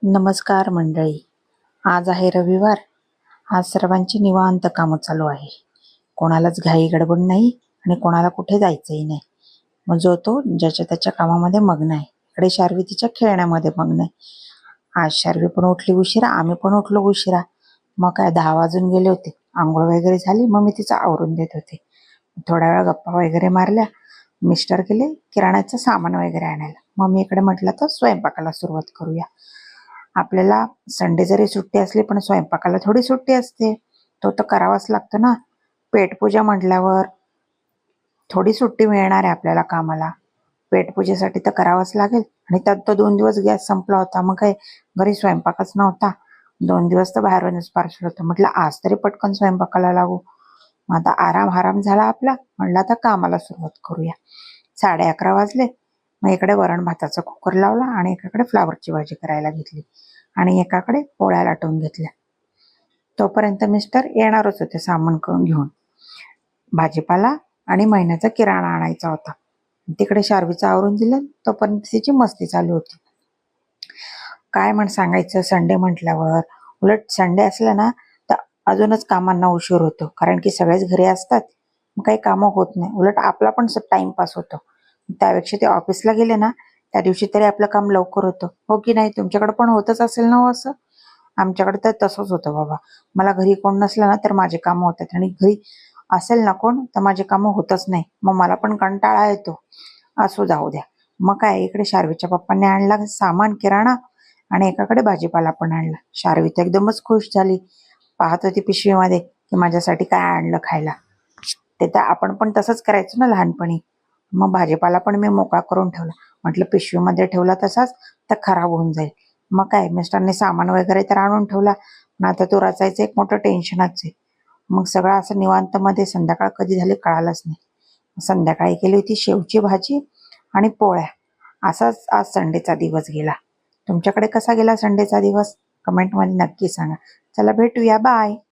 नमस्कार मंडळी. आज आहे रविवार. आज सर्वांची निवांत कामं चालू आहे. कोणालाच घाई गडबड नाही आणि कोणाला कुठे जायचंही नाही. मग जो तो ज्याच्या त्याच्या कामामध्ये मग्न आहे. इकडे शार्वी तिच्या खेळण्यामध्ये मग्न आहे. आज शार्वी पण उठली उशिरा, आम्ही पण उठलो उशिरा. मग काय 10 वाजून गेले होते. अंघोळ वगैरे झाली, मग मी तिचं आवरून देत होते. थोड्या वेळ गप्पा वगैरे मारल्या. मिस्टर गेले किराण्याचं सामान वगैरे आणायला. मग मी इकडे म्हटलं तर स्वयंपाकाला सुरुवात करूया. आपल्याला संडे जरी सुट्टी असली पण स्वयंपाकाला थोडी सुट्टी असते. तो तर करावाच लागतो ना. पेटपूजा म्हटल्यावर थोडी सुट्टी मिळणार आहे आपल्याला कामाला. पेटपूजेसाठी तर करावंच लागेल. आणि त्यात तो 2 दिवस गॅस संपला होता. मग काय घरी स्वयंपाकच नव्हता. 2 दिवस तर बाहेरूनच पार्सल होतं. म्हटलं आज तरी पटकन स्वयंपाकाला लागू. मग आता आराम झाला आपला. म्हटलं आता कामाला सुरुवात करूया. 11:30 वाजले. मग इकडे वरण भाताचा कुकर लावला आणि एकाकडे फ्लावरची भाजी करायला घेतली आणि एकाकडे पोळ्या लाटून घेतल्या. तोपर्यंत मिस्टर येणारच होते सामान घेऊन. भाजीपाला आणि महिन्याचा किराणा आणायचा होता. तिकडे शार्वीचं आवरून दिलं. तोपर्यंत तिची मस्ती चालू होती. काय सांगायचं संडे म्हटल्यावर. उलट संडे असलं ना तर अजूनच कामांना उशीर होतो. कारण की सगळेच घरी असतात. मग काही कामं होत नाही. उलट आपला पण टाइमपास होतो. त्यापेक्षा ते ऑफिसला गेले ना त्या दिवशी तरी आपलं काम लवकर होतं. हो की नाही? तुमच्याकडे पण होतच असेल ना हो असं? आमच्याकडे तर तसंच होतं बाबा. मला घरी कोण नसलं ना तर माझे कामं होतात आणि घरी असेल ना कोण तर माझे कामं होतच नाही. मग मला पण कंटाळा येतो. असो जाऊ द्या. मग काय इकडे शार्वीच्या पप्पांनी आणला सामान किराणा आणि एकाकडे भाजीपाला पण आणला. शार्वी तर एकदमच खुश झाली. पाहत होती पिशवीमध्ये की माझ्यासाठी काय आणलं खायला. ते तर आपण पण तसंच करायचो ना लहानपणी. मग भाजीपाला पण मी मोकळा करून ठेवला. म्हटलं पिशवीमध्ये ठेवला तसाच तर खराब होऊन जाईल. मग काय मिस्टरने सामान वगैरे तर आणून ठेवला. पण आता तो रचायचं एक मोठं टेन्शनच आहे. मग सगळं असं निवांतमध्ये संध्याकाळ कधी झाली कळालंच नाही. संध्याकाळी केली होती शेवची भाजी आणि पोळ्या. असाच आज संडेचा दिवस गेला. तुमच्याकडे कसा गेला संडेचा दिवस? कमेंटमध्ये नक्की सांगा. चला भेटूया. बाय.